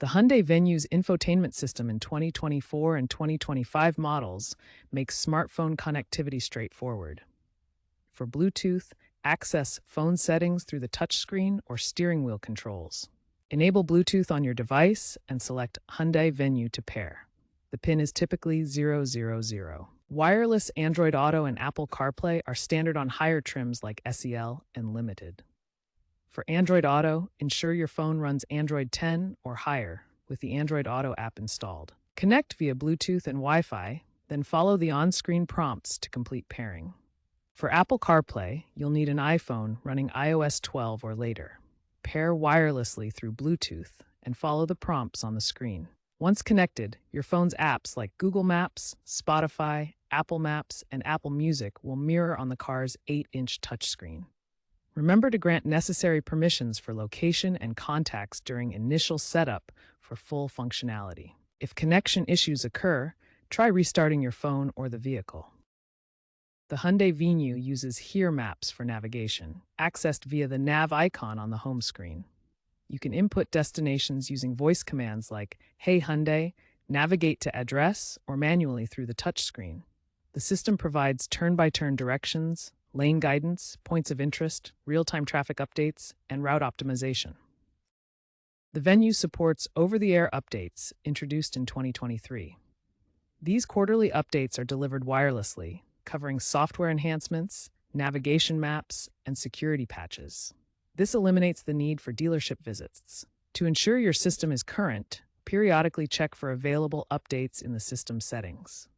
The Hyundai Venue's infotainment system in 2024 and 2025 models makes smartphone connectivity straightforward. For Bluetooth, access phone settings through the touchscreen or steering wheel controls. Enable Bluetooth on your device and select Hyundai Venue to pair. The PIN is typically 000. Wireless Android Auto and Apple CarPlay are standard on higher trims like SEL and Limited. For Android Auto, ensure your phone runs Android 10 or higher with the Android Auto app installed. Connect via Bluetooth and Wi-Fi, then follow the on-screen prompts to complete pairing. For Apple CarPlay, you'll need an iPhone running iOS 12 or later. Pair wirelessly through Bluetooth and follow the prompts on the screen. Once connected, your phone's apps like Google Maps, Spotify, Apple Maps, and Apple Music will mirror on the car's 8-inch touchscreen. Remember to grant necessary permissions for location and contacts during initial setup for full functionality. If connection issues occur, try restarting your phone or the vehicle. The Hyundai Venue uses Here Maps for navigation, accessed via the nav icon on the home screen. You can input destinations using voice commands like, "Hey Hyundai," navigate to address, or manually through the touchscreen. The system provides turn-by-turn directions, lane guidance, points of interest, real-time traffic updates, and route optimization. The Venue supports over-the-air updates introduced in 2023. These quarterly updates are delivered wirelessly, covering software enhancements, navigation maps, and security patches. This eliminates the need for dealership visits. To ensure your system is current, periodically check for available updates in the system settings.